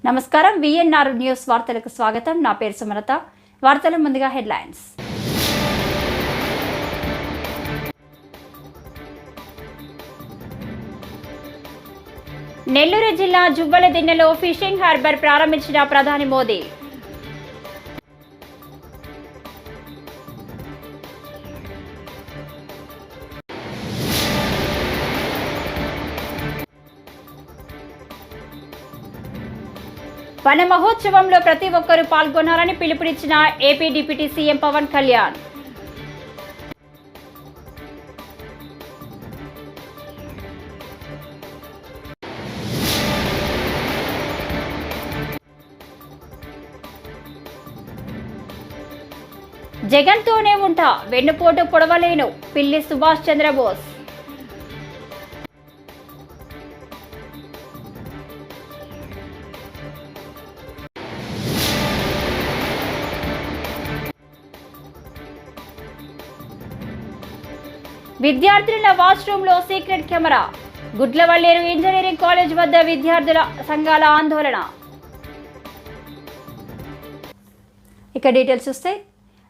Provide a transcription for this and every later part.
నమస్కారం VNR news వార్తలకు స్వాగతం. నా పేరు సుమలత. వార్తల ముందుగా హెడ్లైన్స్. నెల్లూరు జిల్లా జువ్వలదిన్నెలో ఫిషింగ్ హార్బర్ ప్రారంభించిన ప్రధాని మోదీ. వన మహోత్సవంలో ప్రతి ఒక్కరూ పాల్గొనాలని పిలుపునిచ్చిన AP deputy CM Pawan Kalyan. జగన్తోనే ఉంటా, వెన్నుపోటు పొడవలేను, పిల్లి సుభాష్ చంద్రబోస్. విద్యార్థుల వాష్రూమ్లో secret camera. Gudlavalleru engineering college వద్ద విద్యార్థుల సంఘాల ఆందోళన. ఇక డీటెయిల్స్ చూస్తే,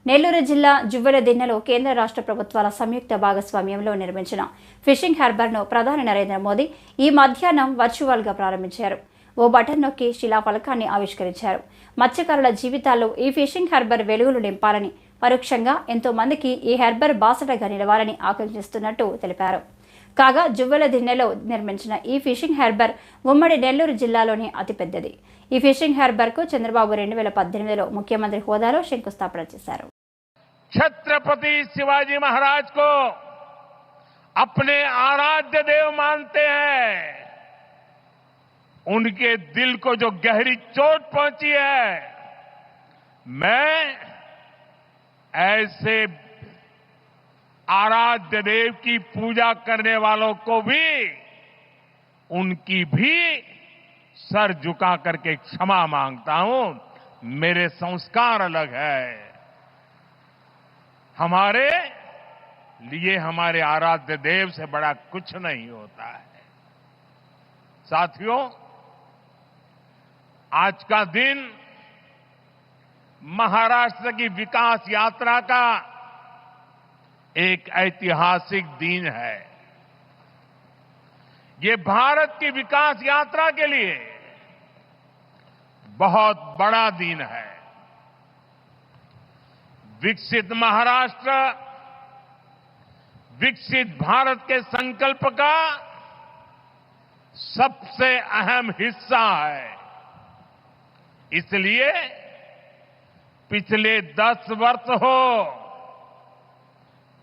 నెల్లూరు జిల్లా జువ్వలదిన్నెలో కేంద్ర రాష్ట్ర ప్రభుత్వాల సంయుక్త భాగస్వామ్యంలో నిర్మించిన ఫిషింగ్ హార్బర్ను ప్రధాని నరేంద్ర మోదీ ఈ మధ్యాహ్నం వర్చువల్గా ప్రారంభించారు. ఓ బటన్ నొక్కి శిలాఫలకాన్ని ఆవిష్కరించారు. మత్స్యకారుల జీవితాల్లో ఈ ఫిషింగ్ హార్బర్ వెలుగులు నింపాలని, పరోక్షంగా ఎంతో మందికి ఈ హార్బర్ బాసటగా నిలవాలని ఆకాంక్షిస్తున్నట్టు తెలిపారు. కాగా జువ్వలదిన్నెలో నిర్మించిన ఈ ఫిషింగ్ హార్బర్ ఉమ్మడి నెల్లూరు జిల్లాలోని అతిపెద్దది. ఈ ఫిషింగ్ హార్బర్కు చంద్రబాబు 2018లో ముఖ్యమంత్రి హోదాలో శంకుస్థాపన చేశారు. छत्रपति शिवाजी महाराज को अपने आराध्य देव मानते हैं. उनके दिल को जो गहरी चोट पहुंची है, मैं ऐसे आराध्य देव की पूजा करने वालों को भी, उनकी भी सर झुका करके क्षमा मांगता हूं. मेरे संस्कार अलग है. हमारे लिए हमारे आराध्य देव से बड़ा कुछ नहीं होता है. साथियों, आज का दिन महाराष्ट्र की विकास यात्रा का एक ऐतिहासिक दिन है. ये भारत की विकास यात्रा के लिए बहुत बड़ा दिन है. विकसित महाराष्ट्र विकसित भारत के संकल्प का सबसे अहम हिस्सा है. इसलिए पिछले 10 वर्ष हो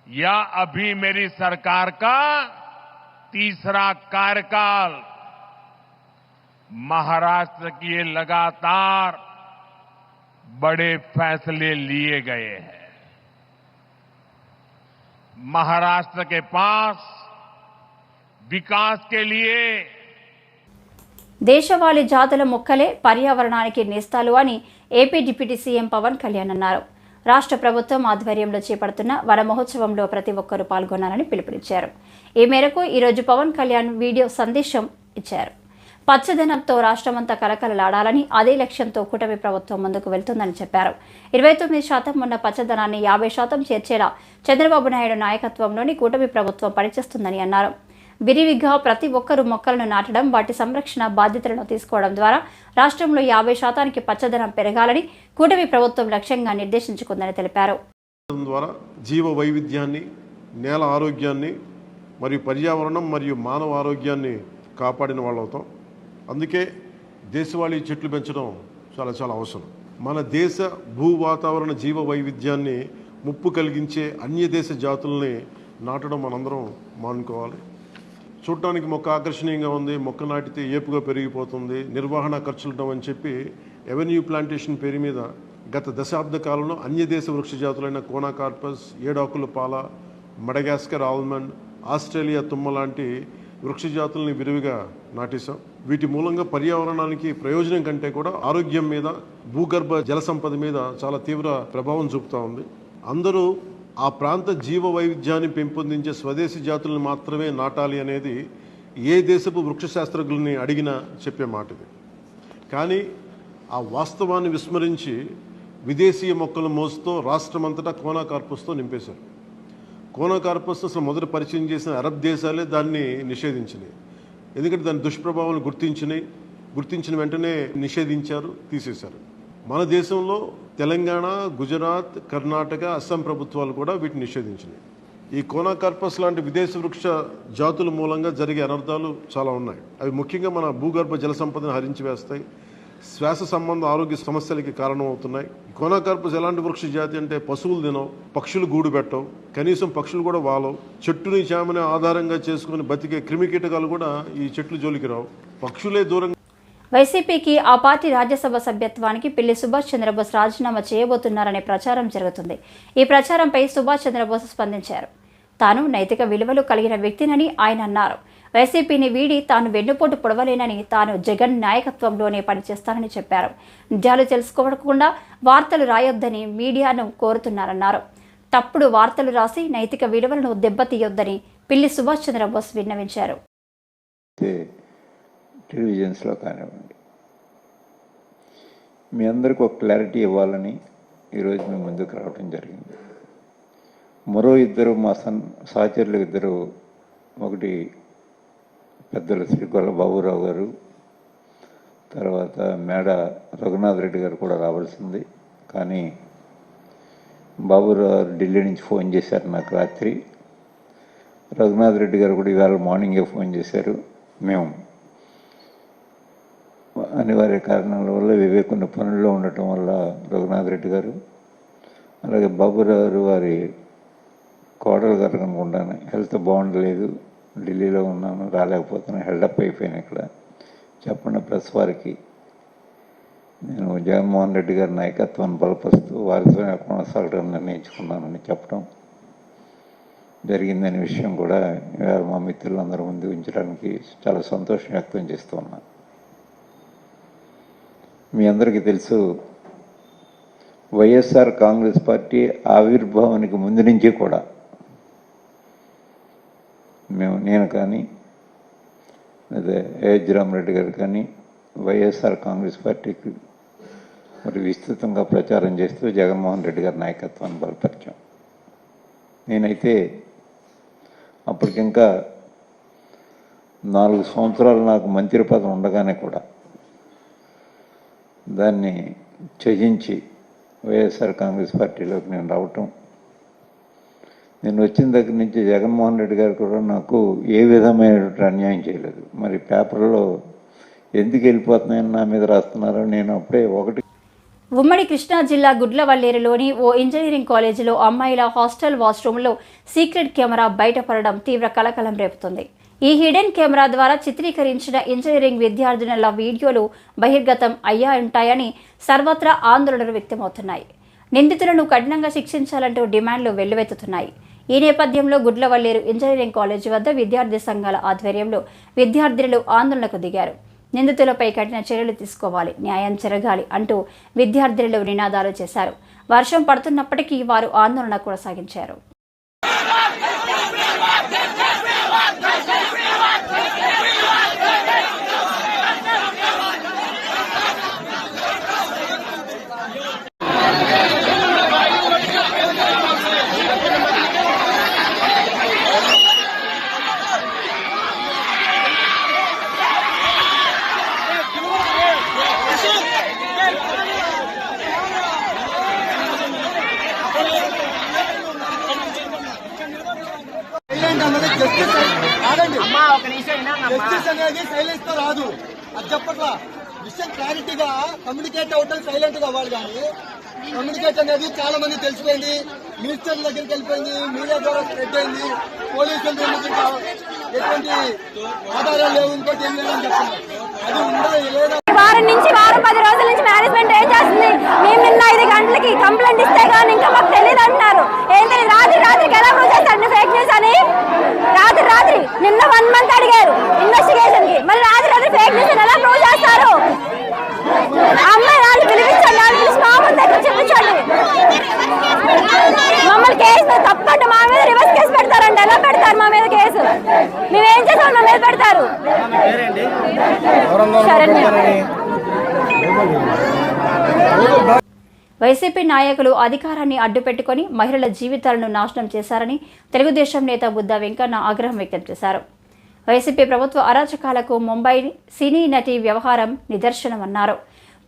या अभी मेरी सरकार का तीसरा कार्यकाल, महाराष्ट्र के लगातार बड़े फैसले लिए गए हैं. महाराष्ट्र के पास विकास के लिए దేశవాళీ జాతుల మొక్కలే పర్యావరణానికి నేస్తాలు అని AP deputy CM Pawan Kalyan అన్నారు. రాష్ట్ర ప్రభుత్వం ఆధ్వర్యంలో చేపడుతున్న వన మహోత్సవంలో ప్రతి ఒక్కరూ పాల్గొనాలని పిలుపునిచ్చారు. ఈ మేరకు ఈరోజు పవన్ కళ్యాణ్ వీడియో సందేశం ఇచ్చారు. పచ్చదనంతో రాష్ట్రమంతా కలకలలాడాలని, అదే లక్ష్యంతో కూటమి ప్రభుత్వం ముందుకు వెళ్తుందని చెప్పారు. 29% ఉన్న పచ్చదనాన్ని 50% చేర్చేలా చంద్రబాబు నాయుడు నాయకత్వంలోని కూటమి ప్రభుత్వం పనిచేస్తుందని అన్నారు. విరివిగా ప్రతి ఒక్కరూ మొక్కలను నాటడం, వాటి సంరక్షణ బాధ్యతలను తీసుకోవడం ద్వారా రాష్ట్రంలో 50% పచ్చదనం పెరగాలని కూటమి ప్రభుత్వం లక్ష్యంగా నిర్దేశించుకుందని తెలిపారు. ద్వారా జీవ వైవిధ్యాన్ని, నేల ఆరోగ్యాన్ని మరియు పర్యావరణం మరియు మానవ ఆరోగ్యాన్ని కాపాడిన వాళ్ళు అవుతాం. అందుకే దేశవాళీ చెట్లు పెంచడం చాలా చాలా అవసరం. మన దేశ భూ వాతావరణ జీవ వైవిధ్యాన్ని ముప్పు కలిగించే అన్య దేశ జాతుల్ని నాటడం మనందరం మానుకోవాలి. చూడటానికి మొక్క ఆకర్షణీయంగా ఉంది, మొక్క నాటితే ఏపుగా పెరిగిపోతుంది, నిర్వహణ ఖర్చులు అని చెప్పి ఎవెన్యూ ప్లాంటేషన్ పేరు మీద గత దశాబ్ద కాలంలో అన్య దేశ వృక్ష జాతులైన కోనాకార్పస్, ఏడాకుల పాల, మడగాస్కర్ ఆల్మండ్, ఆస్ట్రేలియా తుమ్మ లాంటి వృక్ష జాతుల్ని విరివిగా నాటేశాం. వీటి మూలంగా పర్యావరణానికి ప్రయోజనం కంటే కూడా ఆరోగ్యం మీద, భూగర్భ జల సంపద మీద చాలా తీవ్ర ప్రభావం చూపుతూ ఉంది. అందరూ ఆ ప్రాంత జీవ వైవిధ్యాన్ని పెంపొందించే స్వదేశీ జాతులను మాత్రమే నాటాలి అనేది ఏ దేశపు వృక్ష శాస్త్రజ్ఞుల్ని అడిగినా చెప్పే మాట ఇది. కానీ ఆ వాస్తవాన్ని విస్మరించి విదేశీయ మొక్కల మోసుతో రాష్ట్రమంతటా కోనా కార్పస్తో నింపేశారు. కోనా కార్పస్ అసలు మొదట పరిచయం చేసిన అరబ్ దేశాలే దాన్ని నిషేధించినాయి. ఎందుకంటే దాని దుష్ప్రభావాలను గుర్తించిన వెంటనే నిషేధించారు, తీసేశారు. మన దేశంలో తెలంగాణ, గుజరాత్, కర్ణాటక, అస్సాం ప్రభుత్వాలు కూడా వీటిని నిషేధించినాయి. ఈ కోనా కార్పస్ లాంటి విదేశ వృక్ష జాతుల మూలంగా జరిగే అనర్థాలు చాలా ఉన్నాయి. అవి ముఖ్యంగా మన భూగర్భ జల సంపదను హరించి వేస్తాయి, శ్వాస సంబంధ ఆరోగ్య సమస్యలకి కారణమవుతున్నాయి. కోనా కార్పస్ ఎలాంటి వృక్ష జాతి అంటే పశువులు తినవు, పక్షులు గూడు పెట్టవు, కనీసం పక్షులు కూడా వాలవు, చెట్టుని చేమని ఆధారంగా చేసుకుని బతికే క్రిమికీటకాలు కూడా ఈ చెట్లు జోలికి రావు, పక్షులే దూరంగా. వైసీపీకి ఆ పార్టీ రాజ్యసభ సభ్యత్వానికి పిల్లి సుభాష్ చంద్రబోస్ రాజీనామా చేయబోతున్నారనే ప్రచారం జరుగుతుంది. ఈ ప్రచారంపై సుభాష్ చంద్రబోస్ స్పందించారు. తాను నైతిక విలువలు కలిగిన వ్యక్తినని ఆయన అన్నారు. వైసీపీని వీడి తాను వెన్నుపోటు పొడవలేనని, తాను జగన్ నాయకత్వంలోనే పనిచేస్తానని చెప్పారు. నిజాలు తెలుసుకోకుండా వార్తలు రాయొద్దని మీడియాను కోరుతున్నారన్నారు. తప్పుడు వార్తలు రాసి నైతిక విలువలను దెబ్బతీయొద్దని పిల్లి సుభాష్ చంద్రబోస్ విన్నవించారు. టెలివిజన్స్లో కానివ్వండి, మీ అందరికీ ఒక క్లారిటీ ఇవ్వాలని ఈరోజు మీ ముందుకు రావడం జరిగింది. మరో ఇద్దరు మా సహచరులు ఇద్దరు, ఒకటి పెద్దలు శ్రీ గొల్ల బాబురావు గారు, తర్వాత మేడ రఘునాథ్ రెడ్డి గారు కూడా రావాల్సింది. కానీ బాబురావు ఢిల్లీ నుంచి ఫోన్ చేశారు నాకు రాత్రి. రఘునాథ్ రెడ్డి గారు కూడా ఇవాళ మార్నింగే ఫోన్ చేశారు. మేము అనివార్య కారణాల వల్ల వివేకున్న పనుల్లో ఉండటం వల్ల రఘునాథ్ రెడ్డి గారు, అలాగే బాబురావు వారి కోడలు గారు అనుకుంటాను, హెల్త్ బాగుండలేదు, ఢిల్లీలో ఉన్నాను, రాలేకపోతున్నాను, హెల్డప్ అయిపోయాను. ఇక్కడ చెప్పండి ప్రెస్ వారికి, నేను జగన్మోహన్ రెడ్డి గారి నాయకత్వాన్ని బలపరుస్తూ వారితో కొనసాగడం నిర్ణయించుకున్నానని చెప్పడం జరిగిందనే విషయం కూడా మా మిత్రులందరూ ముందు ఉంచడానికి చాలా సంతోషం వ్యక్తం చేస్తూ ఉన్నాను. మీ అందరికీ తెలుసు, వైఎస్ఆర్ కాంగ్రెస్ పార్టీ ఆవిర్భావానికి ముందు నుంచి కూడా నేను కానీ అదే ఏహెచ్ రామరెడ్డి గారు కానీ వైఎస్ఆర్ కాంగ్రెస్ పార్టీకి మరి విస్తృతంగా ప్రచారం చేస్తూ జగన్మోహన్ రెడ్డి గారి నాయకత్వాన్ని బలపరిచాం. నేనైతే అప్పటికింకా 4 సంవత్సరాలు నాకు మంత్రి పదవి ఉండగానే కూడా దాన్ని త్యజించి వైఎస్ఆర్ కాంగ్రెస్ పార్టీలోకి నేను రావటం, నేను వచ్చిన దగ్గర నుంచి జగన్మోహన్ రెడ్డి గారు కూడా నాకు ఏ విధమైనటువంటి అన్యాయం చేయలేదు. మరి పేపర్లో ఎందుకు వెళ్ళిపోతున్నాయని నా మీద రాస్తున్నారో నేను అప్పుడే ఉమ్మడి కృష్ణా జిల్లా గుడ్లవల్లేరులోని ఓ ఇంజనీరింగ్ కాలేజీలో అమ్మాయిల హాస్టల్ వాష్రూమ్లో సీక్రెట్ కెమెరా బయటపడడం తీవ్ర కలకలం రేపుతుంది. ఈ హిడెన్ కెమెరా ద్వారా చిత్రీకరించిన ఇంజనీరింగ్ విద్యార్థినుల వీడియోలు బహిర్గతం అయ్యా ఉంటాయని సర్వత్రా ఆందోళనలు వ్యక్తమవుతున్నాయి. నిందితులను కఠినంగా శిక్షించాలంటూ డిమాండ్లు వెల్లువెత్తుతున్నాయి. ఈ నేపథ్యంలో గుడ్లవల్లేరు ఇంజనీరింగ్ కాలేజీ వద్ద విద్యార్థి సంఘాల ఆధ్వర్యంలో విద్యార్థినులు ఆందోళనకు దిగారు. నిందితులపై కఠిన చర్యలు తీసుకోవాలి, న్యాయం జరగాలి అంటూ విద్యార్థులు నినాదాలు చేశారు. వర్షం పడుతున్నప్పటికీ వారు ఆందోళన కొనసాగించారు. జస్టిస్ అనేది సైలెన్స్ తో రాదు. అది చెప్పట్లా, విషయం క్లారిటీగా కమ్యూనికేట్ అవటం సైలెంట్ గా అవ్వాలి. కానీ కమ్యూనికేట్ అనేది చాలా మంది తెలిసిపోయింది, మినిస్టర్ల దగ్గరికి వెళ్ళిపోయింది, మీడియా ద్వారా స్ప్రెడ్ అయింది, పోలీసులు ఎటువంటి ఆధారాలు లేవు, ఇంకోటి ఏం లేదని చెప్తున్నారు. అది ఉండదు. వారం 10 రోజుల నుంచి మేనేజ్మెంట్ ఏం చేస్తుంది, మేము నిన్న 5 గంటలకి కంప్లైంట్ ఇస్తే కానీ ఇంకా మాకు తెలియదు అంటున్నారు. ఏంటని రాత్రికి ఎలా ప్రూవ్ చేస్తారు ఫేక్ న్యూస్ అని? రాత్రి నిన్న 1 మంత్ అడిగారు ఇన్వెస్టిగేషన్ కి, మరి రాత్రి ఫేక్ న్యూస్ ఎలా ప్రూవ్ చేస్తారు? అమ్మాయి వాళ్ళు పిలిపించండి, వాళ్ళు పిలిచి మా ముందు దగ్గర చూపించండి. మమ్మల్ని కేసు తప్పంటే మా మీద రివర్స్ కేసు పెడతారంట. ఎలా పెడతారు మా మీద కేసు? మేమేం చేసాం మా మీద పెడతారు? శరణ్య. వైసీపీ నాయకులు అధికారాన్ని అడ్డుపెట్టుకుని మహిళల జీవితాలను నాశనం చేశారని తెలుగుదేశం నేత బుద్ధా వెంకన్న ఆగ్రహం వ్యక్తం చేశారు. వైసీపీ ప్రభుత్వ అరాచకాలకు ముంబై సినీ నటి వ్యవహారం నిదర్శనమన్నారు.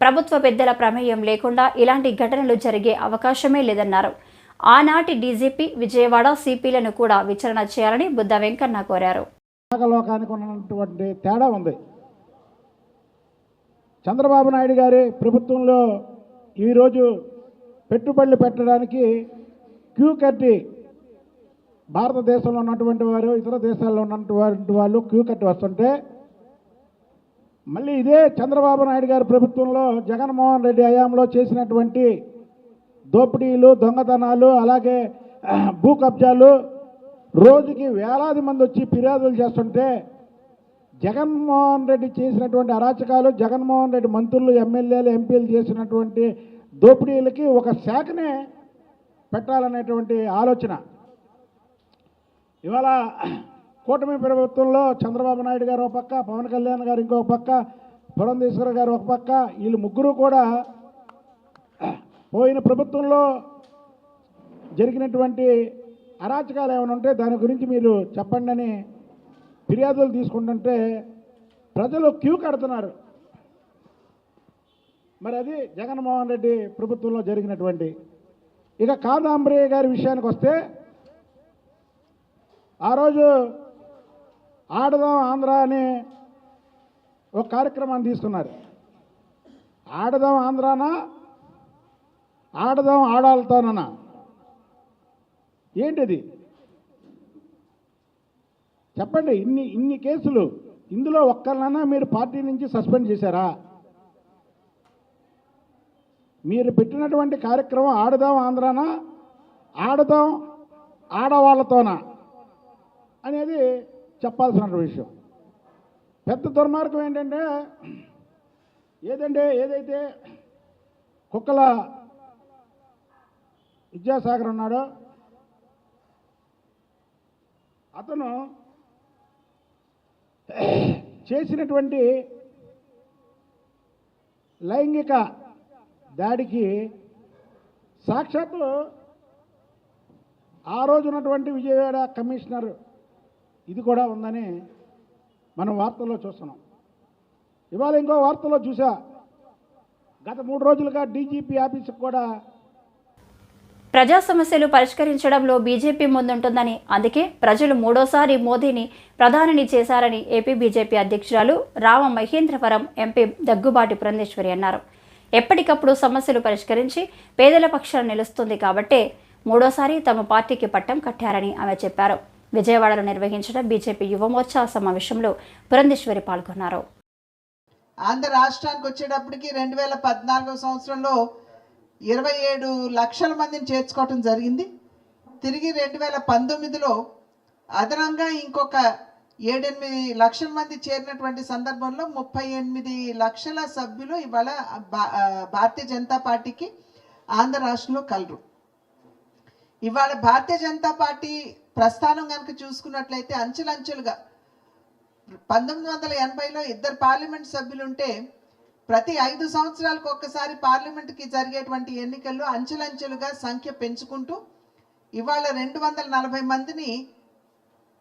ప్రభుత్వ పెద్దల ప్రమేయం లేకుండా ఇలాంటి ఘటనలు జరిగే అవకాశమే లేదన్నారు. ఆనాటి డీజీపీ విజయవాడ సిపిలను కూడా విచారణ చేయాలని బుద్ధా వెంకన్న కోరారు. లోకానికి ఉన్నటువంటి తేడా ఉంది. చంద్రబాబు నాయుడు గారి ప్రభుత్వంలో ఈరోజు పెట్టుబడులు పెట్టడానికి క్యూ కట్టి భారతదేశంలో ఉన్నటువంటి వారు ఇతర దేశాల్లో ఉన్నటువంటి వాళ్ళు క్యూ కట్టి వస్తుంటే, మళ్ళీ ఇదే చంద్రబాబు నాయుడు గారి ప్రభుత్వంలో జగన్మోహన్ రెడ్డి హయాంలో చేసినటువంటి దోపిడీలు, దొంగతనాలు, అలాగే భూ కబ్జాలు రోజుకి వేలాది మంది వచ్చి ఫిర్యాదులు చేస్తుంటే, జగన్మోహన్ రెడ్డి చేసినటువంటి అరాచకాలు, జగన్మోహన్ రెడ్డి మంత్రులు, ఎమ్మెల్యేలు, ఎంపీలు చేసినటువంటి దోపిడీలకి ఒక శాఖనే పెట్టాలనేటువంటి ఆలోచన ఇవాళ కూటమి ప్రభుత్వంలో చంద్రబాబు నాయుడు గారు ఒక పక్క, పవన్ కళ్యాణ్ గారు ఇంకొక పక్క, పురంధేశ్వర గారు ఒక పక్క, వీళ్ళు ముగ్గురు కూడా పోయిన ప్రభుత్వంలో జరిగినటువంటి అరాచకాలు ఏమైనా ఉంటే దాని గురించి మీరు చెప్పండి అని ఫిర్యాదులు తీసుకుంటుంటే ప్రజలు క్యూ కడుతున్నారు. మరి అది జగన్మోహన్ రెడ్డి ప్రభుత్వంలో జరిగినటువంటి. ఇక కాదాంబరి గారి విషయానికి వస్తే, ఆ రోజు ఆడదాం ఆంధ్ర అని ఒక కార్యక్రమాన్ని తీసుకున్నారు. ఆడదాం ఆంధ్రానా, ఆడదాం ఆడాలతోనన్నా? ఏంటిది చెప్పండి. ఇన్ని కేసులు, ఇందులో ఒక్కరినైనా మీరు పార్టీ నుంచి సస్పెండ్ చేశారా? మీరు పెట్టినటువంటి కార్యక్రమం ఆడదాం ఆంధ్రానా, ఆడదాం ఆడవాళ్ళతోనా అనేది చెప్పాల్సిన విషయం. పెద్ద దుర్మార్గం ఏంటంటే, ఏదైతే కుక్కల విద్యాసాగర్ ఉన్నాడో అతను చేసినటువంటి లైంగిక దాడికి సాక్షాత్తు ఆ రోజు ఉన్నటువంటి విజయవాడ కమిషనర్ ఇది కూడా ఉందని మనం వార్తల్లో చూస్తున్నాం. ఇవాళ ఇంకో వార్తలో చూసా, గత 3 రోజులుగా డీజీపీ ఆఫీసుకు కూడా ప్రజా సమస్యలు పరిష్కరించడంలో బీజేపీ ముందుంటుందని, అందుకే ప్రజలు 3వసారి మోదీని ప్రధానిని చేశారని ఏపీ బీజేపీ అధ్యక్షురాలు రామ మహేంద్రవరం ఎంపీ దగ్గుబాటి పురంధేశ్వరి అన్నారు. ఎప్పటికప్పుడు సమస్యలు పరిష్కరించి పేదల పక్షాన నిలుస్తుంది కాబట్టే 3వసారి తమ పార్టీకి పట్టం కట్టారని ఆమె చెప్పారు. విజయవాడలో నిర్వహించిన బీజేపీ యువమోర్చా సమావేశంలో పురంధేశ్వరి పాల్గొన్నారు. ఆంధ్ర రాష్ట్రానికి వచ్చేటప్పటికి 2014 సంవత్సరంలో 27 లక్షల మందిని చేర్చుకోవటం జరిగింది. తిరిగి 2019లో అదనంగా ఇంకొక 7-8 లక్షల మంది చేరినటువంటి సందర్భంలో 38 లక్షల సభ్యులు ఇవాళ భారతీయ జనతా పార్టీకి ఆంధ్ర రాష్ట్రంలో కలరు. ఇవాళ భారతీయ జనతా పార్టీ ప్రస్థానం కనుక చూసుకున్నట్లయితే అంచెలంచెలుగా 1980లో 2 పార్లమెంట్ సభ్యులుంటే ప్రతి 5 సంవత్సరాలకు ఒక్కసారి పార్లమెంట్కి జరిగేటువంటి ఎన్నికల్లో అంచెలంచెలుగా సంఖ్య పెంచుకుంటూ ఇవాళ 240 మందిని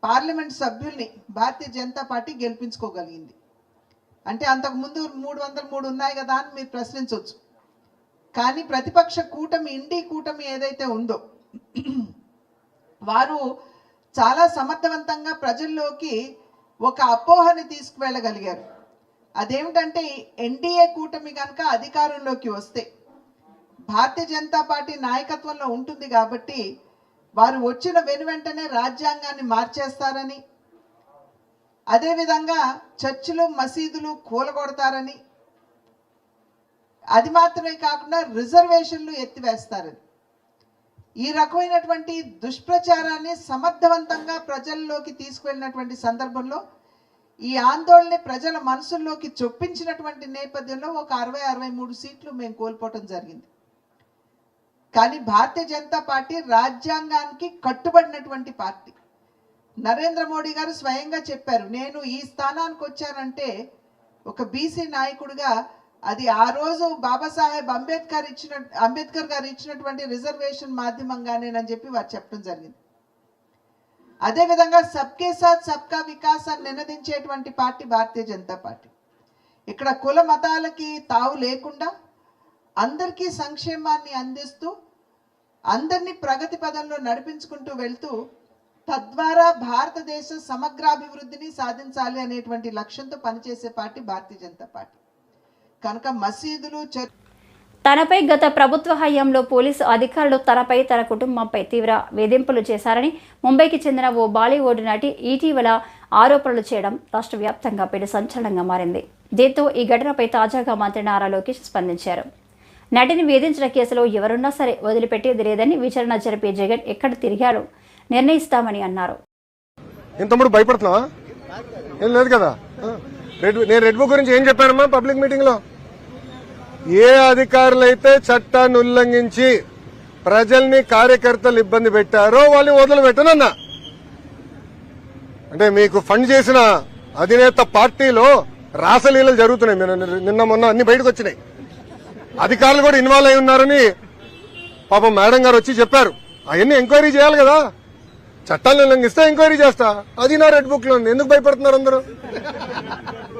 పార్లమెంట్ సభ్యుల్ని భారతీయ జనతా పార్టీ గెలిపించుకోగలిగింది. అంటే అంతకుముందు 303 ఉన్నాయి కదా అని మీరు ప్రశ్నించవచ్చు. కానీ ప్రతిపక్ష కూటమి, ఇండి కూటమి ఏదైతే ఉందో వారు చాలా సమర్థవంతంగా ప్రజల్లోకి ఒక అపోహని తీసుకువెళ్ళగలిగారు. అదేమిటంటే ఎన్డీఏ కూటమి కనుక అధికారంలోకి వస్తే భారతీయ జనతా పార్టీ నాయకత్వంలో ఉంటుంది కాబట్టి వారు వచ్చిన వెనువెంటనే రాజ్యాంగాన్ని మార్చేస్తారని, అదేవిధంగా చర్చిలు మసీదులు కూలగొడతారని, అది మాత్రమే కాకుండా రిజర్వేషన్లు ఎత్తివేస్తారని, ఈ రకమైనటువంటి దుష్ప్రచారాన్ని సమర్థవంతంగా ప్రజల్లోకి తీసుకువెళ్ళినటువంటి సందర్భంలో ఈ ఆందోళన ప్రజల మనసుల్లోకి చొప్పించినటువంటి నేపథ్యంలో ఒక 60-63 సీట్లు మేము కోల్పోవటం జరిగింది. కానీ భారతీయ జనతా పార్టీ రాజ్యాంగానికి కట్టుబడినటువంటి పార్టీ. నరేంద్ర మోడీ గారు స్వయంగా చెప్పారు, నేను ఈ స్థానానికి వచ్చానంటే ఒక బీసీ నాయకుడిగా అది ఆ రోజు బాబాసాహెబ్ అంబేద్కర్ గారు ఇచ్చినటువంటి రిజర్వేషన్ మాధ్యమంగానేనని చెప్పి వారు చెప్పడం జరిగింది. అదేవిధంగా సబ్కే సాత్ సబ్కా వికాస్ అని నినదించేటువంటి పార్టీ భారతీయ జనతా పార్టీ. ఇక్కడ కుల మతాలకి తావు లేకుండా అందరికీ సంక్షేమాన్ని అందిస్తూ అందరినీ ప్రగతి పదంలో నడిపించుకుంటూ వెళ్తూ తద్వారా భారతదేశ సమగ్రాభివృద్ధిని సాధించాలి అనేటువంటి లక్ష్యంతో పనిచేసే పార్టీ భారతీయ జనతా పార్టీ. కనుక మసీదులు తనపై గత ప్రభుత్వ హయాంలో పోలీసు అధికారులు తనపై తన కుటుంబంపై తీవ్ర వేధింపులు చేశారని ముంబైకి చెందిన ఓ బాలీవుడ్ నటి ఇటీవల ఆరోపణలు చేయడం రాష్ట్ర వ్యాప్తంగా పెను సంచలనంగా మారింది. దీంతో ఈ ఘటనపై తాజాగా మంత్రి నారా లోకేష్ స్పందించారు. నటిని వేధించిన కేసులో ఎవరున్నా సరే వదిలిపెట్టేది లేదని విచారణ జరిపే జగన్ ఎక్కడ తిరిగారో నిర్ణయిస్తామని అన్నారు. ఇంతముడు భయపడుతున్నావా? ఏం లేదు కదా. నేను రెడ్ బుక్ గురించి ఏం చెప్పానమ్మా పబ్లిక్ మీటింగ్ లో? ఏ అధికారులైతే చట్టాన్ని ఉల్లంఘించి ప్రజల్ని కార్యకర్తలు ఇబ్బంది పెట్టారో వాళ్ళని వదిలిపెట్టనన్నా. అంటే మీకు ఫండ్ చేసిన అధినేత పార్టీలో రాసలీలలు జరుగుతున్నాయి. నిన్న మొన్న అన్ని బయటకు వచ్చినాయి. అధికారులు కూడా ఇన్వాల్వ్ అయి ఉన్నారని పాపం మేడం గారు వచ్చి చెప్పారు. అవన్నీ ఎంక్వైరీ చేయాలి కదా. చట్టాలను ఉల్లంఘిస్తే ఎంక్వైరీ చేస్తా. అది నా రెడ్ బుక్ లో ఉంది. ఎందుకు భయపడుతున్నారు అందరూ?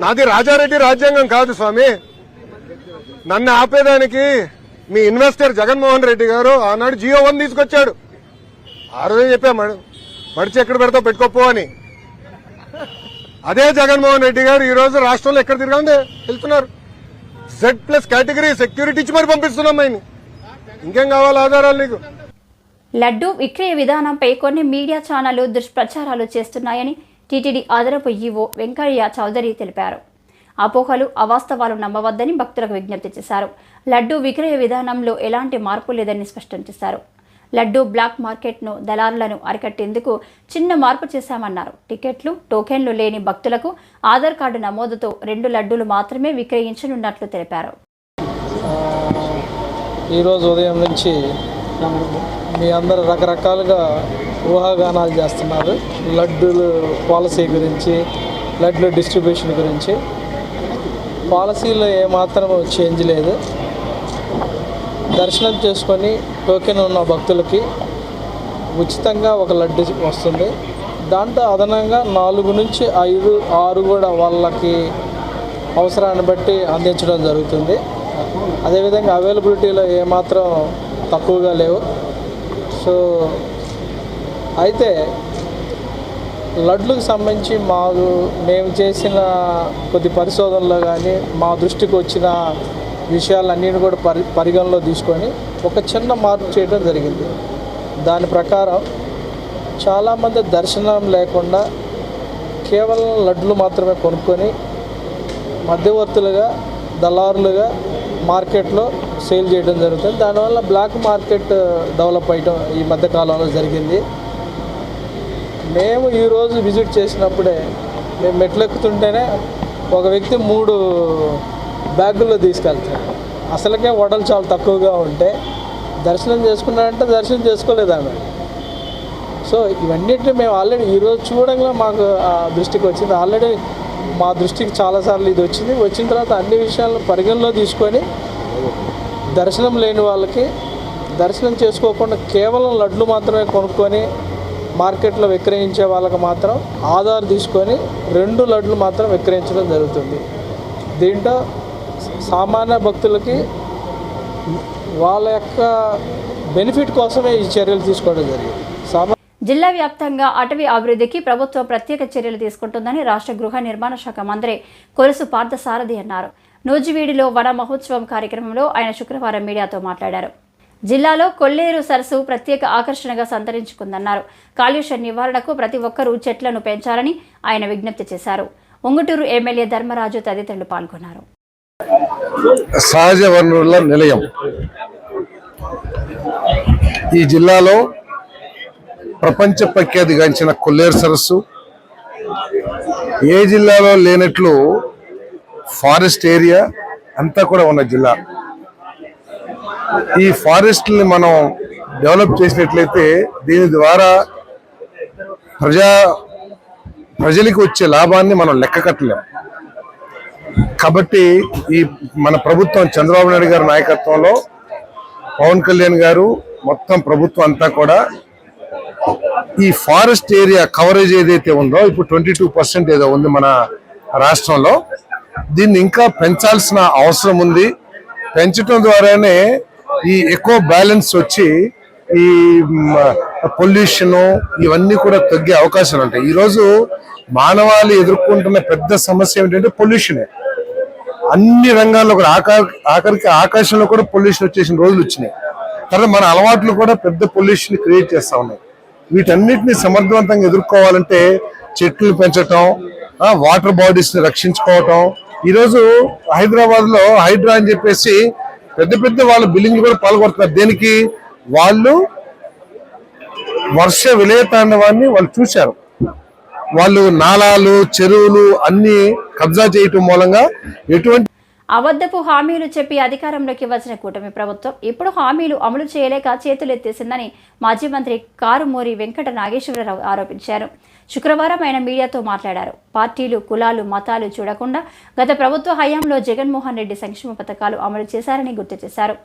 నాది రాజారెడ్డి రాజ్యాంగం కాదు స్వామి. నన్ను ఆపేదానికి మీ ఇన్వెస్టర్ జగన్మోహన్ రెడ్డి గారు ఆనాడు జియో 1 తీసుకొచ్చాడు. ఆ రోజే చెప్పా మడిచి ఎక్కడ పెడతావు పెట్టుకోపో అని. అదే జగన్మోహన్ రెడ్డి గారు ఈ రోజు రాష్ట్రంలో ఎక్కడ తిరగండి వెళ్తున్నారు. Z+ కేటగిరీ సెక్యూరిటీ ఇచ్చి మరి పంపిస్తున్నాం ఆయన్ని. ఇంకేం కావాలి ఆధారాలు నీకు? లడ్డూ విక్రయ విధానంపై కొన్ని మీడియా ఛానళ్లు దుష్ప్రచారాలు చేస్తున్నాయని టీటీడీ అదనపు ఈవో వెంకయ్య చౌదరి తెలిపారు. అపోహలు అవాస్తవాలు నమ్మవద్దని భక్తులకు విజ్ఞప్తి చేశారు. లడ్డూ విక్రయ విధానంలో ఎలాంటి మార్పు లేదని స్పష్టం చేశారు. లడ్డూ బ్లాక్ మార్కెట్ను దళారులను అరికట్టేందుకు చిన్న మార్పు చేశామన్నారు. టికెట్లు టోకెన్లు లేని భక్తులకు ఆధార్ కార్డు నమోదుతో 2 లడ్డూలు మాత్రమే విక్రయించనున్నట్లు తెలిపారు. ఈరోజు ఉదయం నుంచి మీ అందరూ రకరకాలుగా ఊహాగానాలు చేస్తున్నారు. లడ్డూలు పాలసీ గురించి, లడ్డూల డిస్ట్రిబ్యూషన్ గురించి. పాలసీలో ఏమాత్రం చేంజ్ లేదు. దర్శనం చేసుకొని టోకెన్ ఉన్న భక్తులకి ఉచితంగా 1 లడ్డు వస్తుంది. దాంట్లో అదనంగా 4 నుంచి 5, 6 కూడా వాళ్ళకి అవసరాన్ని బట్టి అందించడం జరుగుతుంది. అదేవిధంగా అవైలబిలిటీలో ఏమాత్రం తక్కువగా లేవు. సో అయితే లడ్లకు సంబంధించి మేము చేసిన కొద్ది పరిశోధనలో కానీ మా దృష్టికి వచ్చిన విషయాలన్నిటిని కూడా పరిగణలో తీసుకొని ఒక చిన్న మార్పు చేయడం జరిగింది. దాని ప్రకారం చాలామంది దర్శనం లేకుండా కేవలం లడ్లు మాత్రమే కొనుక్కొని మధ్యవర్తులుగా దళారులుగా మార్కెట్లో సేల్ చేయడం జరుగుతుంది. దానివల్ల బ్లాక్ మార్కెట్ డెవలప్ అయ్యడం ఈ మధ్యకాలంలో జరిగింది. మేము ఈరోజు విజిట్ చేసినప్పుడే మేము మెట్లెక్కుతుంటేనే ఒక వ్యక్తి 3 బ్యాగుల్లో తీసుకెళ్తాడు. అసలుకే వడలు చాలా తక్కువగా ఉంటే దర్శనం చేసుకున్నారంటే దర్శనం చేసుకోలేదు ఆమె. సో ఇవన్నిటిని మేము ఆల్రెడీ ఈరోజు చూడంగా మాకు ఆ దృష్టికి వచ్చింది. ఆల్రెడీ మా దృష్టికి చాలాసార్లు ఇది వచ్చింది. వచ్చిన తర్వాత అన్ని విషయాలను పరిగణలో తీసుకొని దర్శనం లేని వాళ్ళకి దర్శనం చేసుకోకుండా కేవలం లడ్లు మాత్రమే కొనుక్కొని మార్కెట్లో విక్రయించే వాళ్ళకి మాత్రం ఆధార్ తీసుకొని 2 లడ్లు మాత్రం విక్రయించడం జరుగుతుంది. దీంట్లో సామాన్య భక్తులకి వాళ్ళ యొక్క బెనిఫిట్ కోసమే ఈ చర్యలు తీసుకోవడం జరిగింది. జిల్లా వ్యాప్తంగా అటవీ అభివృద్ధికి ప్రభుత్వం ప్రత్యేక చర్యలు తీసుకుంటుందని రాష్ట్ర గృహ నిర్మాణ శాఖ మంత్రి కొలుసు పార్థసారథి అన్నారు. నూజివీడిలో వన మహోత్సవం కార్యక్రమంలో ఆయన శుక్రవారం మీడియాతో మాట్లాడారు. జిల్లాలో కొల్లేరు సరస్సు ప్రత్యేక ఆకర్షణగా సంతరించుకుందన్నారు. కాలుష్య నివారణకు ప్రతి ఒక్కరూ చెట్లను పెంచాలని ఆయన విజ్ఞప్తి చేశారు. ఉంగుటూరు ఎమ్మెల్యే ధర్మరాజు తదితరులు పాల్గొన్నారు. సహజ వనరుల నిలయం ఈ జిల్లాలో ప్రపంచ ప్రఖ్యాతిగాంచిన కొల్లేరు సరస్సు ఏ జిల్లాలో లేనట్లు ఫారెస్ట్ ఏరియా అంతా కూడా ఉన్న జిల్లా. ఈ ఫారెస్ట్ని మనం డెవలప్ చేసినట్లయితే దీని ద్వారా ప్రజలకు వచ్చే లాభాన్ని మనం లెక్క కట్టలేం. కాబట్టి ఈ మన ప్రభుత్వం చంద్రబాబు నాయుడు గారి నాయకత్వంలో పవన్ కళ్యాణ్ గారు మొత్తం ప్రభుత్వం అంతా కూడా ఈ ఫారెస్ట్ ఏరియా కవరేజ్ ఏదైతే ఉందో ఇప్పుడు 22% ఏదో ఉంది మన రాష్ట్రంలో, దీన్ని ఇంకా పెంచాల్సిన అవసరం ఉంది. పెంచడం ద్వారానే ఈ ఎక్కువ బ్యాలెన్స్ వచ్చి ఈ పొల్యూషన్ ఇవన్నీ కూడా తగ్గే అవకాశాలు ఉంటాయి. ఈరోజు మానవాళి ఎదుర్కొంటున్న పెద్ద సమస్య ఏమిటంటే పొల్యూషనే. అన్ని రంగాల్లో కూడా ఆఖరికి ఆకాశంలో కూడా పొల్యూషన్ వచ్చేసిన రోజులు వచ్చినాయి. తర్వాత మన అలవాట్లు కూడా పెద్ద పొల్యూషన్ క్రియేట్ చేస్తా ఉన్నాయి. వీటన్నిటిని సమర్థవంతంగా ఎదుర్కోవాలంటే చెట్లు పెంచటం, వాటర్ బాడీస్ ని రక్షించుకోవటం. ఈరోజు హైదరాబాద్ లో హైడ్రా అని చెప్పేసి పెద్ద పెద్ద వాళ్ళ బిల్డింగ్లు కూడా పాల్గొడుతున్నారు. దేనికి? వాళ్ళు వర్ష విలయతాండవాన్ని వాళ్ళు చూశారు. వాళ్ళు నాలాలు, చెరువులు అన్ని కబ్జా చేయటం మూలంగా ఎటువంటి అబద్ధపు హామీలు చెప్పి అధికారంలోకి వచ్చిన కూటమి ప్రభుత్వం ఇప్పుడు హామీలు అమలు చేయలేక చేతులెత్తేసిందని మాజీ మంత్రి కారుమూరి వెంకట నాగేశ్వరరావు ఆరోపించారు. శుక్రవారం ఆయన మీడియాతో మాట్లాడారు. పార్టీలు, కులాలు, మతాలు చూడకుండా గత ప్రభుత్వ హయాంలో జగన్మోహన్ రెడ్డి సంక్షేమ పథకాలు అమలు చేశారని గుర్తు చేశారు.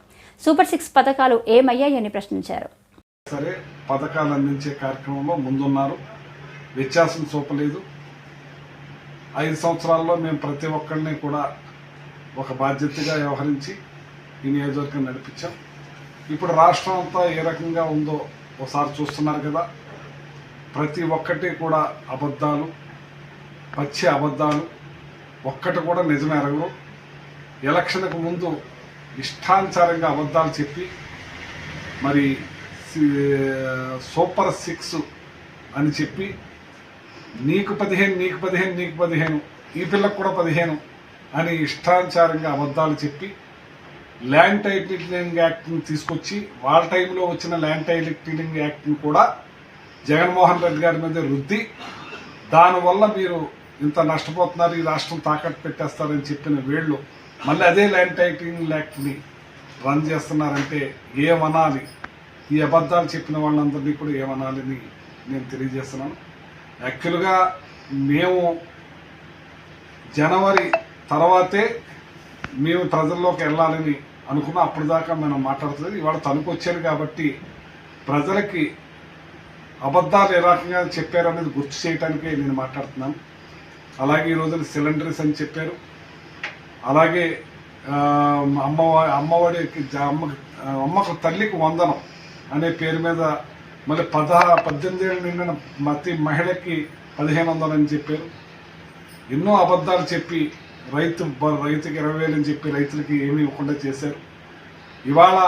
సూపర్ 6 పథకాలు ఏమయ్యాయని ప్రశ్నించారు. సరే, పథకాలు అందించే కార్యక్రమంలో ముందున్నారు, వ్యత్యాసం చూపలేదు. 5 సంవత్సరాల్లో మేము ప్రతి ఒక్కరిని కూడా ఒక బాధ్యతగా వ్యవహరించి ఈ నియోజకవర్గం నడిపించాం. ఇప్పుడు రాష్ట్రం అంతా ఏ రకంగా ఉందో ఒకసారి చూస్తున్నారు కదా. ప్రతి ఒక్కటి కూడా అబద్ధాలు, పచ్చి అబద్ధాలు, ఒక్కటి కూడా నిజమే ఎరగరు. ఎలక్షన్కు ముందు ఇష్టానుసారంగా అబద్ధాలు చెప్పి మరి సూపర్ 6 అని చెప్పి నీకు 15, నీకు 15, నీకు 15, ఈ పిల్లకు కూడా 15 అని ఇష్టానుసారంగా అబద్ధాలు చెప్పి ల్యాండ్ టైటిలింగ్ యాక్ట్ని తీసుకొచ్చి వాళ్ళ టైంలో వచ్చిన ల్యాండ్ టైటిలింగ్ యాక్ట్ని కూడా జగన్మోహన్ రెడ్డి గారి మీద రుద్ది దానివల్ల మీరు ఇంత నష్టపోతున్నారు, ఈ రాష్ట్రం తాకట్టు పెట్టేస్తారని చెప్పిన వీళ్ళు మళ్ళీ అదే ల్యాండ్ టైటిలింగ్ యాక్ట్ని రన్ చేస్తున్నారంటే ఏమనాలి? ఈ అబద్ధాలు చెప్పిన వాళ్ళందరినీ కూడా ఏమనాలని నేను తెలియజేస్తున్నాను. యాక్చువల్గా మేము జనవరి తర్వాతే మేము ప్రజల్లోకి వెళ్ళాలని అనుకున్నా. అప్పుడు దాకా మనం మాట్లాడుతుంది. ఇవాళ తణుకు వచ్చాను కాబట్టి ప్రజలకి అబద్ధాలు ఏ రకంగా చెప్పారు అనేది గుర్తు చేయడానికే నేను మాట్లాడుతున్నాను. అలాగే ఈ రోజున సిలిండర్స్ అని చెప్పారు. అలాగే అమ్మఒడికి అమ్మకు తల్లికి వందనం అనే పేరు మీద మళ్ళీ 18 ఏళ్ళు నిండిన ప్రతి మహిళకి 1500 అని చెప్పారు. ఎన్నో అబద్ధాలు చెప్పి రైతుకి 20,000 అని చెప్పి రైతులకి ఏమీ ఇవ్వకుండా చేశారు. ఇవాళ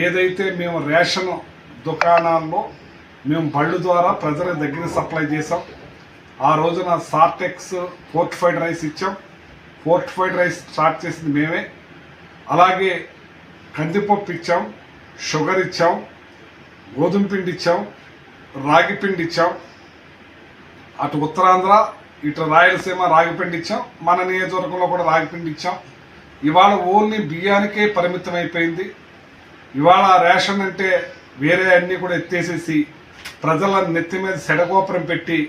ఏదైతే మేము రేషన్ దుకాణాల్లో మేము బళ్ళు ద్వారా ప్రజల దగ్గర సప్లై చేసాం. ఆ రోజున సార్టెక్స్ ఫోర్టిఫైడ్ రైస్ ఇచ్చాం. ఫోర్టిఫైడ్ రైస్ స్టార్ట్ చేసింది మేమే. అలాగే కందిపప్పు ఇచ్చాం, షుగర్ ఇచ్చాం, గోధుమ పిండి ఇచ్చాం, రాగి పిండి ఇచ్చాం. అటు ఉత్తరాంధ్ర ఇటు రాయలసీమ రాగిపిండి ఇచ్చాం. మన నియోజకవర్గంలో కూడా రాగిపిండి ఇచ్చాం. ఇవాళ ఓన్లీ బియ్యానికే పరిమితం అయిపోయింది. ఇవాళ రేషన్ అంటే వేరే అన్నీ కూడా ఎత్తేసేసి ప్రజల నెత్తి మీద సెడగోపురం పెట్టి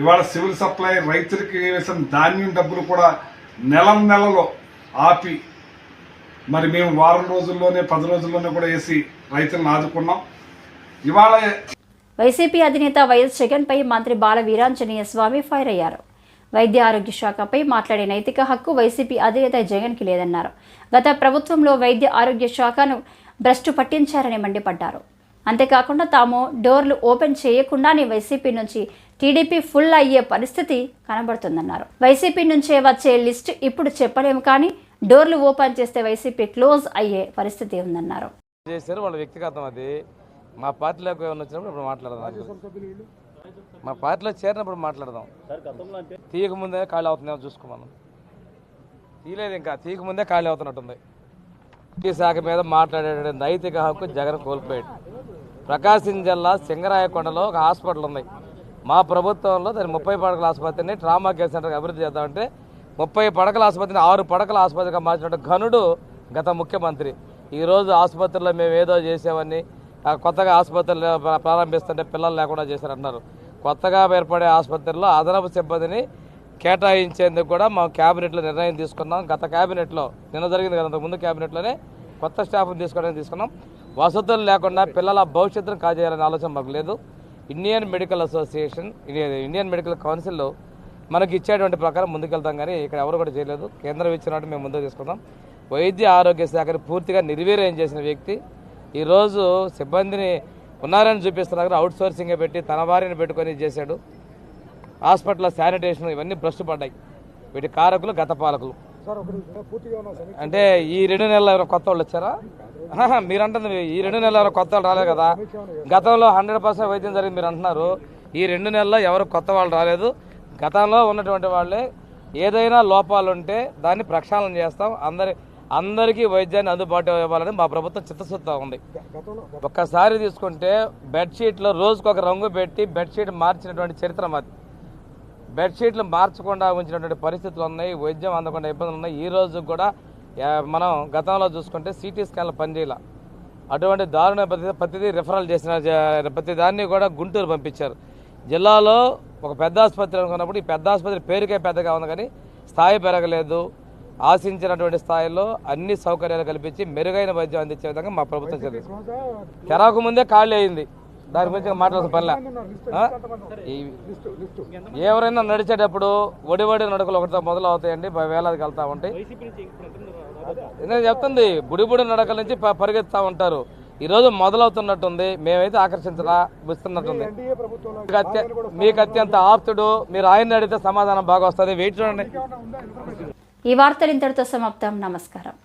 ఇవాళ సివిల్ సప్లై రైతులకి వేసిన ధాన్యం డబ్బులు కూడా నెలలో ఆపి మరి మేము వారం రోజుల్లోనే 10 రోజుల్లోనే కూడా వేసి రైతులను ఆదుకున్నాం. ఇవాళ వైసీపీ అధినేత వైఎస్ జగన్పై మంత్రి బాల వీరాంజనేయ స్వామి ఫైర్ అయ్యారు. వైద్య ఆరోగ్య శాఖపై మాట్లాడే నైతిక హక్కు వైసీపీ అధినేత జగన్కి లేదన్నారు. గత ప్రభుత్వంలో వైద్య ఆరోగ్య శాఖను భ్రష్టు పట్టించారని మండిపడ్డారు. అంతేకాకుండా తాము డోర్లు ఓపెన్ చేయకుండానే వైసీపీ నుంచి టీడీపీ ఫుల్ అయ్యే పరిస్థితి కనబడుతుందన్నారు. వైసీపీ నుంచే వచ్చే లిస్టు ఇప్పుడు చెప్పలేము, కానీ డోర్లు ఓపెన్ చేస్తే వైసీపీ క్లోజ్ అయ్యే పరిస్థితి ఉందన్నారు. వాళ్ళ వ్యక్తిగతం అది. మా పార్టీలోకి వచ్చినప్పుడు ఇప్పుడు మాట్లాడదాం, మా పార్టీలో చేరినప్పుడు మాట్లాడదాం. తీయక ముందే ఖాళీ అవుతుందేమో చూసుకోమను. తీయలేదు, ఇంకా తీయక ముందే ఖాళీ అవుతున్నట్టుంది. ఈ శాఖ మీద మాట్లాడే నైతిక హక్కు జగన్ కోల్పోయాడు. ప్రకాశం జిల్లా సింగరాయకొండలో ఒక హాస్పిటల్ ఉంది. మా ప్రభుత్వంలో దాన్ని 30 పడకల ఆసుపత్రిని ట్రామా కేర్ సెంటర్గా అభివృద్ధి చేద్దామంటే 30 పడకల ఆసుపత్రిని 6 పడకల ఆసుపత్రిగా మార్చినట్టు ఘనుడు గత ముఖ్యమంత్రి. ఈరోజు ఆసుపత్రిలో మేము ఏదో చేసామని కొత్తగా ఆసుపత్రులు ప్రారంభిస్తుంటే పిల్లలు లేకుండా చేశారంటున్నారు. కొత్తగా ఏర్పడే ఆసుపత్రుల్లో అదనపు సిబ్బందిని కేటాయించేందుకు కూడా మా క్యాబినెట్లో నిర్ణయం తీసుకున్నాం. గత క్యాబినెట్లో నిన్న జరిగింది కదా, అంతకుముందు క్యాబినెట్లోనే కొత్త స్టాఫ్ని తీసుకోవడానికి తీసుకున్నాం. వసతులు లేకుండా పిల్లల భవిష్యత్తును కాజేయాలనే ఆలోచన మాకు లేదు. Indian medical association, Indian medical council మనకి ఇచ్చేటువంటి ప్రకారం ముందుకెళ్తాం, కానీ ఇక్కడ ఎవరు కూడా చేయలేదు. కేంద్రం ఇచ్చినట్టు మేము ముందుకు తీసుకుందాం. వైద్య ఆరోగ్య శాఖని పూర్తిగా నిర్వీర్యం చేసిన వ్యక్తి ఈరోజు సిబ్బందిని ఉన్నారని చూపిస్తున్నా కానీ అవుట్ సోర్సింగే పెట్టి తన వారిని పెట్టుకొని చేశాడు. హాస్పిటల్లో శానిటేషన్ ఇవన్నీ భ్రష్టు పడ్డాయి. వీటి కారకులు గత పాలకులు. అంటే ఈ 2 నెలలు ఎవరో కొత్త వాళ్ళు వచ్చారా? మీరంటుంది ఈ 2 నెలలు ఎవరో కొత్త వాళ్ళు రాలేదు కదా. గతంలో 100% వైద్యం జరిగింది మీరు అంటున్నారు. ఈ 2 నెలల్లో ఎవరు కొత్త వాళ్ళు రాలేదు. గతంలో ఉన్నటువంటి వాళ్ళే. ఏదైనా లోపాలు ఉంటే దాన్ని ప్రక్షాళన చేస్తాం. అందరికీ వైద్యాన్ని అందుబాటులో ఇవ్వాలని మా ప్రభుత్వం చిత్తశుద్ధితో ఉంది. ఒక్కసారి తీసుకుంటే బెడ్షీట్లో రోజుకు ఒక రంగు పెట్టి బెడ్షీట్ మార్చినటువంటి చరిత్ర మాది. బెడ్షీట్లు మార్చకుండా ఉంచినటువంటి పరిస్థితులు ఉన్నాయి. వైద్యం అందకుండా ఇబ్బందులు ఉన్నాయి. ఈ రోజు కూడా మనం గతంలో చూసుకుంటే సిటీ స్కాన్లు పనిచేయాల. అటువంటి దారుణ ప్రతిదీ రిఫరల్ చేసిన ప్రతి దాన్ని కూడా గుంటూరు పంపించారు. జిల్లాలో ఒక పెద్ద ఆసుపత్రి అనుకున్నప్పుడు ఈ పెద్ద ఆసుపత్రి పేరుకే పెద్దగా ఉంది, కానీ స్థాయి పెరగలేదు. ఆశించినటువంటి స్థాయిలో అన్ని సౌకర్యాలు కల్పించి మెరుగైన వైద్యం అందించే విధంగా మా ప్రభుత్వం చర్యలు. కెరాకు ముందే ఖాళీ అయింది. దాని గురించి మాట్లాడాల్సిన పనిలే. ఎవరైనా నడిచేటప్పుడు ఒడివడి నడకలు ఒకటితో మొదలు అవుతాయండి, వేలాదికి వెళ్తా ఉంటాయి. నేను చెప్తుంది బుడిబుడి నడకల నుంచి పరిగెత్తుతా ఉంటారు. ఈరోజు మొదలవుతున్నట్టుంది. మేమైతే ఆకర్షిస్తున్నట్టుంది. మీకు అత్యంత ఆప్తుడు, మీరు ఆయన్ని అడిగితే సమాధానం బాగా వస్తుంది. వెయిట్ చూడండి. ఈ వార్తలు ఇంతటితో సమాప్తం. నమస్కారం.